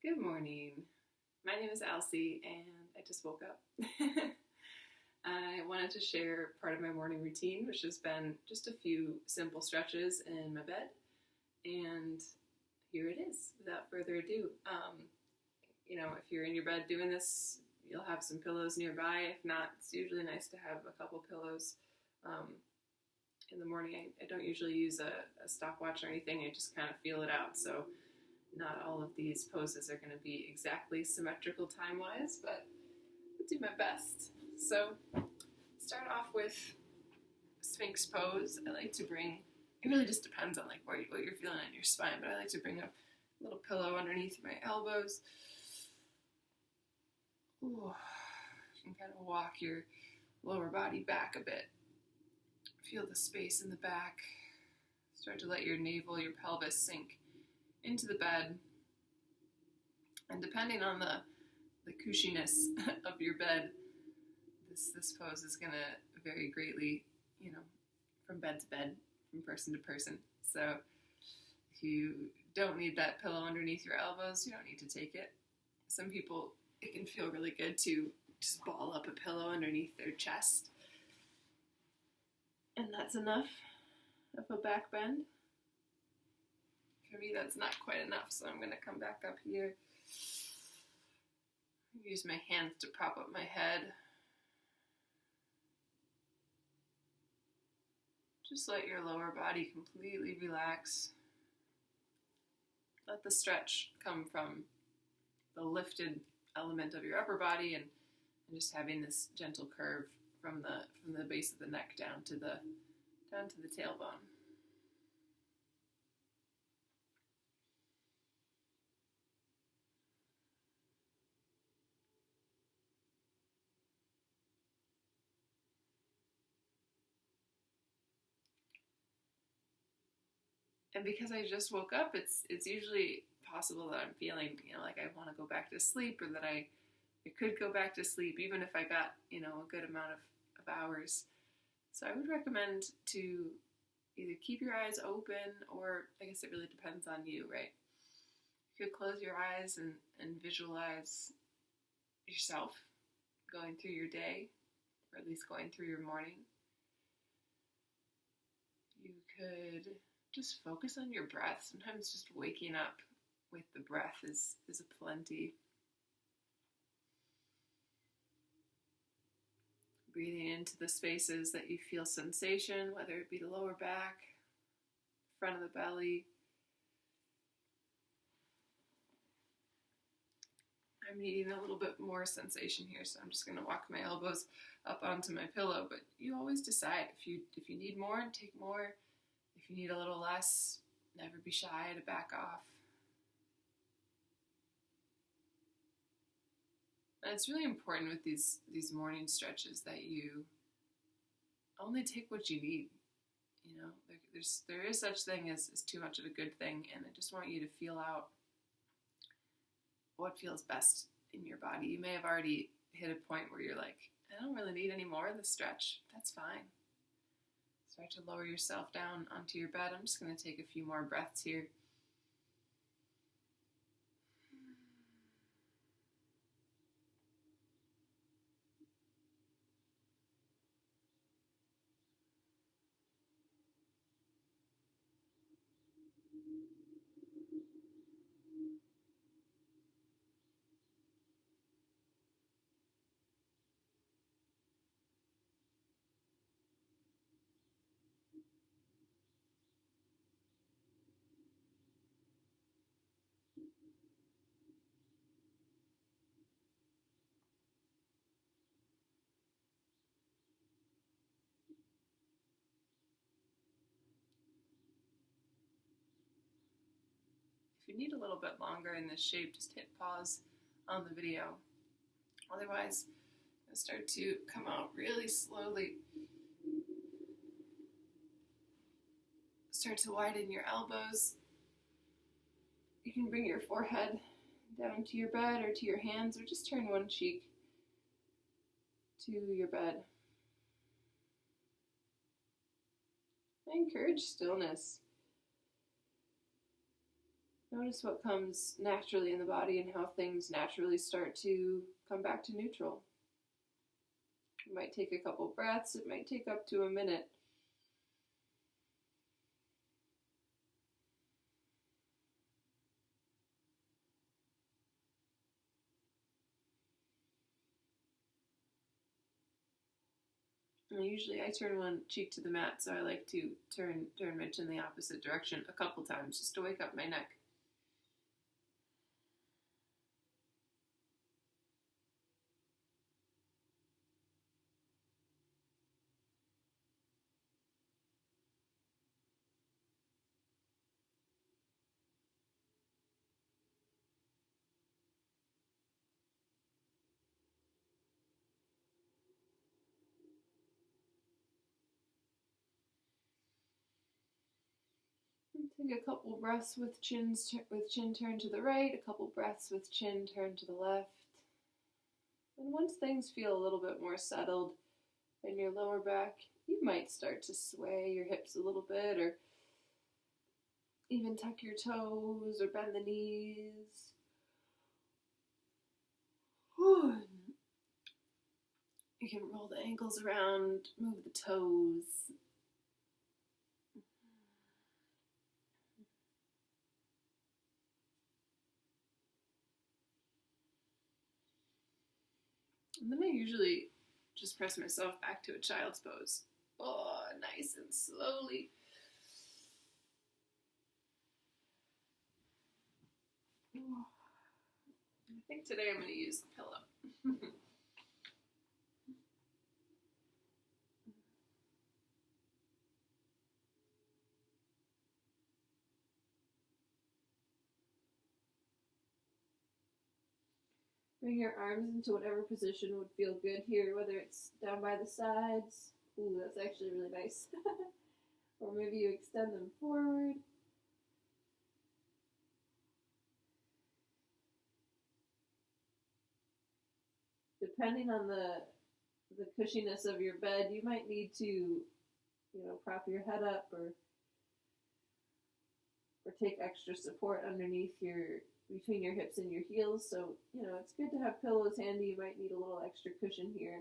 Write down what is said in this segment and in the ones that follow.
Good morning. My name is Alcy and I just woke up. I wanted to share part of my morning routine, which has been just a few simple stretches in my bed. And here it is, without further ado. If you're in your bed doing this, you'll have some pillows nearby. If not, it's usually nice to have a couple pillows. In the morning, I don't usually use a stopwatch or anything. I just kind of feel it out. So not all of these poses are going to be exactly symmetrical time-wise, but I'll do my best. So start off with Sphinx pose. I like to bring, it really just depends on what you're feeling in your spine, but I like to bring a little pillow underneath my elbows. Ooh, you can kind of walk your lower body back a bit. Feel the space in the back. Start to let your navel, your pelvis sink into the bed. And depending on the cushiness of your bed, this pose is going to vary greatly, from bed to bed, from person to person. So if you don't need that pillow underneath your elbows, you don't need to take it. Some people, it can feel really good to just ball up a pillow underneath their chest. And that's enough of a back bend. For me, that's not quite enough, so I'm going to come back up here. Use my hands to prop up my head. Just let your lower body completely relax. Let the stretch come from the lifted element of your upper body and just having this gentle curve from the base of the neck down to the tailbone. And because I just woke up, it's usually possible that I'm feeling, like I want to go back to sleep, or that I could go back to sleep even if I got, a good amount of hours. So I would recommend to either keep your eyes open, or I guess it really depends on you, right? You could close your eyes and visualize yourself going through your day, or at least going through your morning. You could just focus on your breath. Sometimes just waking up with the breath is a plenty. Breathing into the spaces that you feel sensation, whether it be the lower back, front of the belly. I'm needing a little bit more sensation here, so I'm just going to walk my elbows up onto my pillow. But you always decide if you need more, take more. If you need a little less, never be shy to back off. And it's really important with these morning stretches that you only take what you need. There is such thing as too much of a good thing, and I just want you to feel out what feels best in your body. You may have already hit a point where you're like, I don't really need any more of this stretch. That's fine. Start to lower yourself down onto your bed. I'm just going to take a few more breaths here. If you need a little bit longer in this shape, just hit pause on the video. Otherwise, start to come out really slowly. Start to widen your elbows. You can bring your forehead down to your bed or to your hands, or just turn one cheek to your bed. I encourage stillness. Notice what comes naturally in the body and how things naturally start to come back to neutral. It might take a couple breaths, it might take up to a minute. And usually I turn one cheek to the mat, so I like to turn Mitch in the opposite direction a couple times just to wake up my neck. Take a couple breaths with chin turned to the right, a couple breaths with chin turned to the left. And once things feel a little bit more settled in your lower back, you might start to sway your hips a little bit, or even tuck your toes or bend the knees. You can roll the ankles around, move the toes. And then I usually just press myself back to a child's pose. Oh, nice and slowly. I think today I'm going to use the pillow. Bring your arms into whatever position would feel good here, whether it's down by the sides. Ooh, that's actually really nice. Or maybe you extend them forward. Depending on the cushiness of your bed, you might need to, prop your head up or take extra support underneath between your hips and your heels. So, it's good to have pillows handy. You might need a little extra cushion here.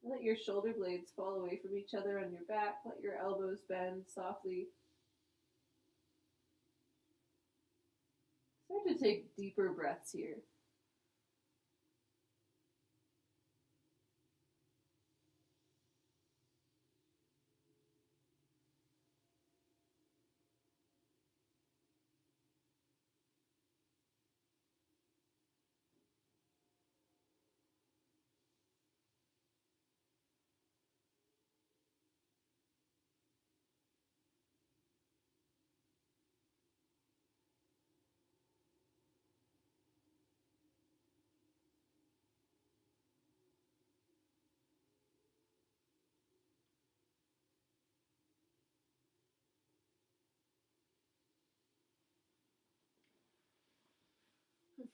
Let your shoulder blades fall away from each other on your back. Let your elbows bend softly. Start to take deeper breaths here.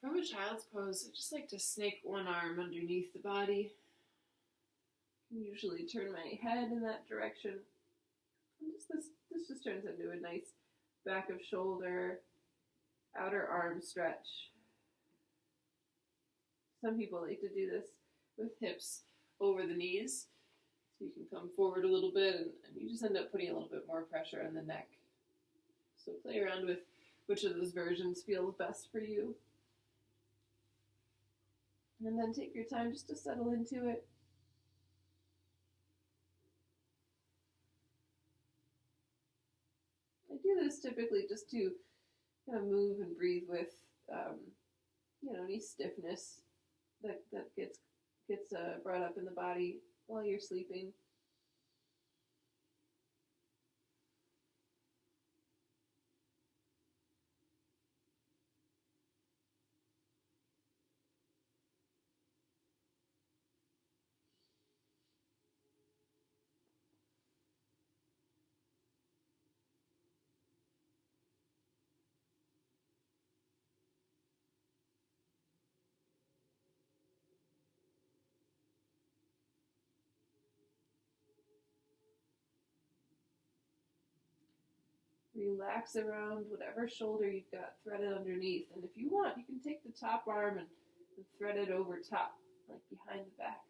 From a child's pose, I just like to snake one arm underneath the body. I can usually turn my head in that direction. And this just turns into a nice back of shoulder, outer arm stretch. Some people like to do this with hips over the knees. So you can come forward a little bit and you just end up putting a little bit more pressure on the neck. So play around with which of those versions feels best for you. And then take your time just to settle into it. I do this typically just to kind of move and breathe with, any stiffness that gets brought up in the body while you're sleeping. relax around whatever shoulder you've got threaded underneath. And if you want, you can take the top arm and thread it over top, like behind the back.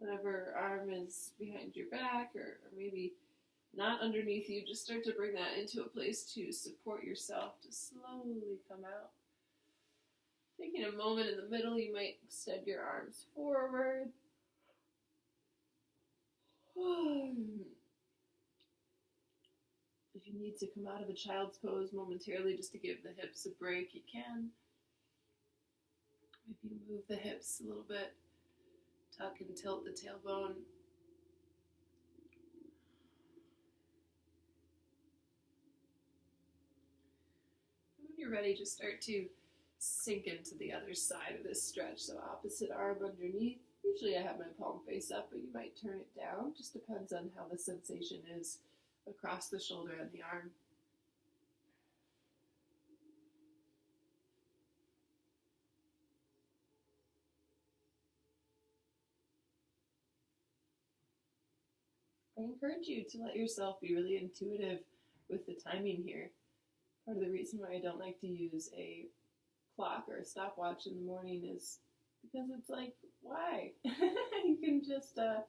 Whatever arm is behind your back or maybe not underneath you, just start to bring that into a place to support yourself to slowly come out. Taking a moment in the middle, you might extend your arms forward. If you need to come out of a child's pose momentarily just to give the hips a break, you can. Maybe move the hips a little bit. Tuck and tilt the tailbone. When you're ready, just start to sink into the other side of this stretch. So opposite arm underneath. Usually I have my palm face up, but you might turn it down. Just depends on how the sensation is across the shoulder and the arm. I encourage you to let yourself be really intuitive with the timing here. Part of the reason why I don't like to use a clock or a stopwatch in the morning is because it's like, why? you can just kind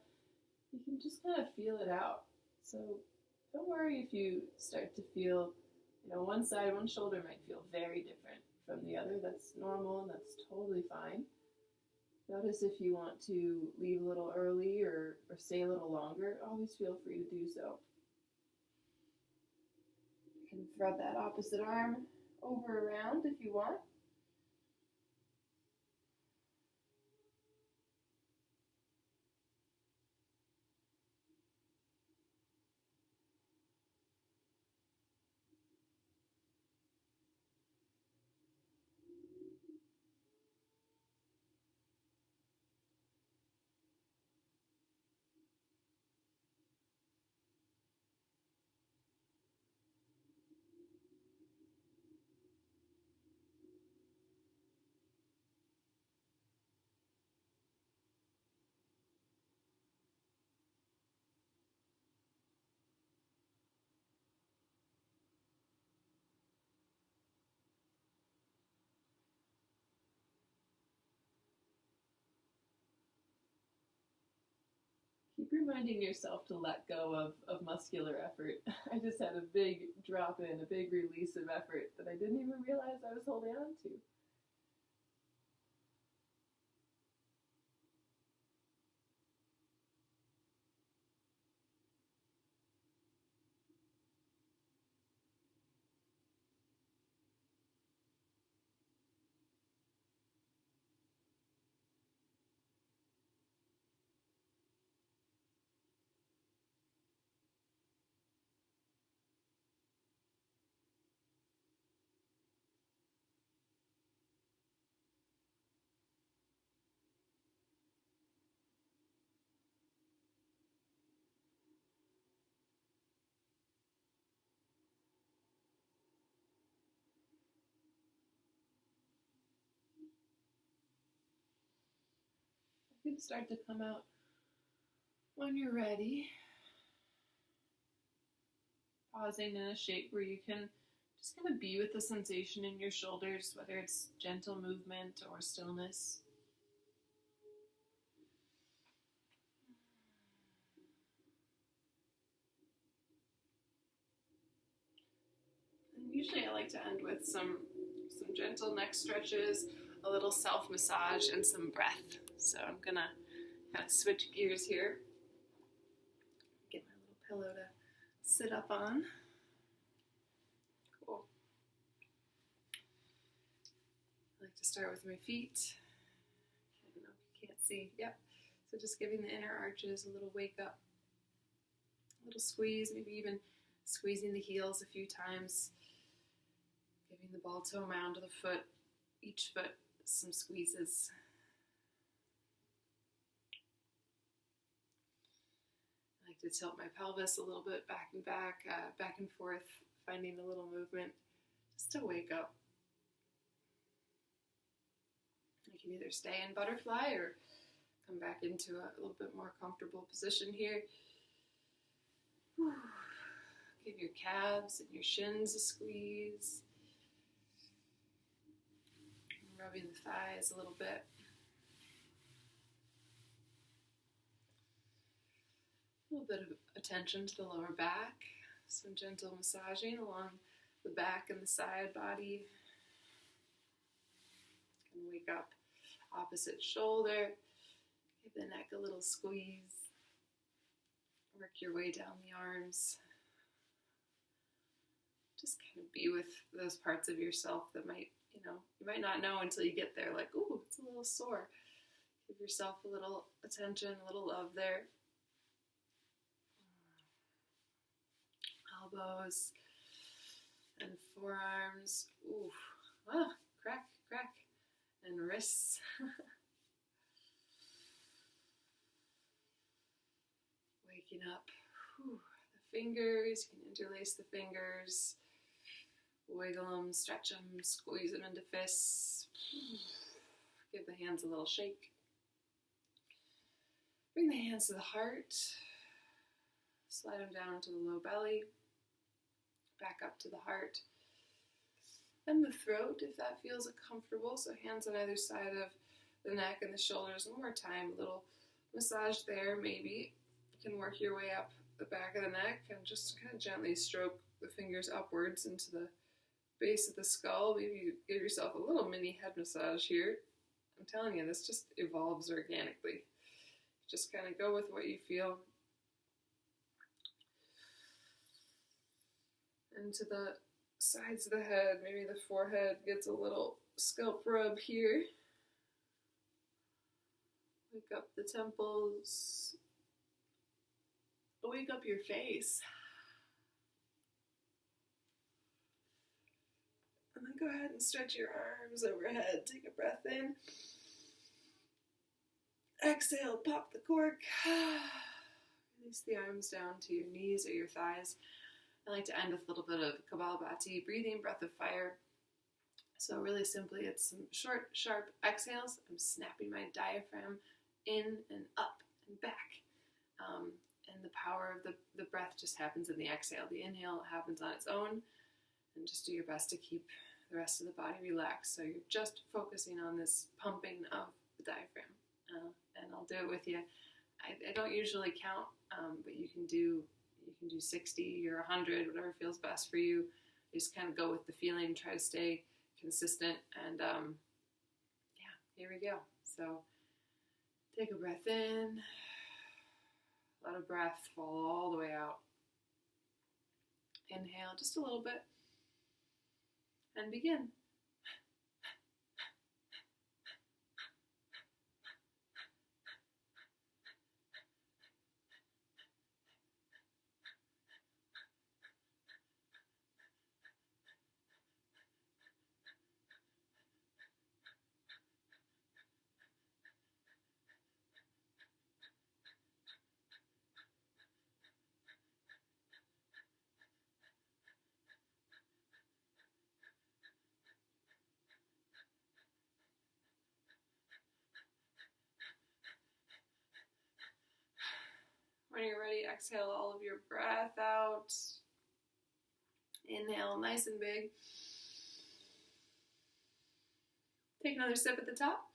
of feel it out. So don't worry if you start to feel, one side, one shoulder might feel very different from the other. That's normal and that's totally fine. Notice if you want to leave a little early or stay a little longer, always feel free to do so. You can thread that opposite arm over around if you want. Keep reminding yourself to let go of muscular effort. I just had a big drop in, a big release of effort that I didn't even realize I was holding on to. You can start to come out when you're ready. Pausing in a shape where you can just kind of be with the sensation in your shoulders, whether it's gentle movement or stillness. And usually I like to end with some gentle neck stretches, a little self-massage, and some breath. So I'm gonna kind of switch gears here. Get my little pillow to sit up on. I like to start with my feet. I don't know if you can't see. Yep. So just giving the inner arches a little wake up, a little squeeze, maybe even squeezing the heels a few times, giving the ball toe mound to the foot, each foot some squeezes. I like to tilt my pelvis a little bit back and forth, finding a little movement just to wake up. I can either stay in butterfly or come back into a little bit more comfortable position here. Whew. Give your calves and your shins a squeeze. Rubbing the thighs a little bit. A little bit of attention to the lower back. Some gentle massaging along the back and the side body. Can wake up opposite shoulder. Give the neck a little squeeze. Work your way down the arms. Just kind of be with those parts of yourself that might, you might not know until you get there, like, ooh, it's a little sore. Give yourself a little attention, a little love there. Elbows and forearms. Ooh, crack. And wrists. Waking up. Whew. The fingers, you can interlace the fingers. Wiggle them, stretch them, squeeze them into fists. Give the hands a little shake. Bring the hands to the heart. Slide them down to the low belly. Back up to the heart. And the throat, if that feels comfortable. So hands on either side of the neck and the shoulders. One more time, a little massage there maybe. You can work your way up the back of the neck and just kind of gently stroke the fingers upwards into the base of the skull. Maybe you give yourself a little mini head massage here. I'm telling you, this just evolves organically. Just kind of go with what you feel. Into the sides of the head, maybe the forehead gets a little scalp rub here. Wake up the temples. Wake up your face. And then go ahead and stretch your arms overhead. Take a breath in. Exhale, pop the cork. Release the arms down to your knees or your thighs. I like to end with a little bit of Kapalabhati, breathing, breath of fire. So really simply, it's some short, sharp exhales. I'm snapping my diaphragm in and up and back. And the power of the breath just happens in the exhale. The inhale happens on its own. And just do your best to keep the rest of the body relaxed. So you're just focusing on this pumping of the diaphragm. And I'll do it with you. I don't usually count, but you can do 60 or 100, whatever feels best for you. You just kind of go with the feeling, try to stay consistent, and here we go. So take a breath in, let a breath fall all the way out. Inhale just a little bit, and begin. When you're ready, exhale all of your breath out. Inhale nice and big. Take another sip at the top.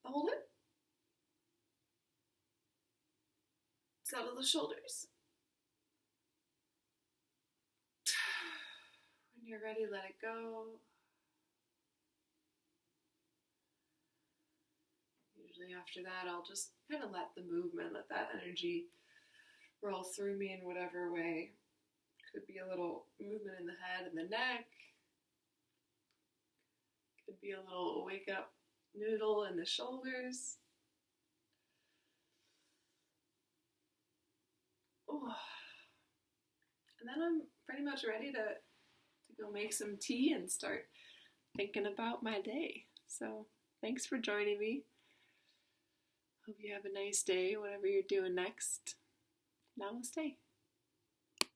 Hold it. Settle the shoulders. When you're ready, let it go. Usually after that, I'll just kind of let the movement, let that energy roll through me in whatever way. Could be a little movement in the head and the neck. Maybe a little wake up noodle in the shoulders. Oh. And then I'm pretty much ready to go make some tea and start thinking about my day. So thanks for joining me. Hope you have a nice day, whatever you're doing next. Namaste.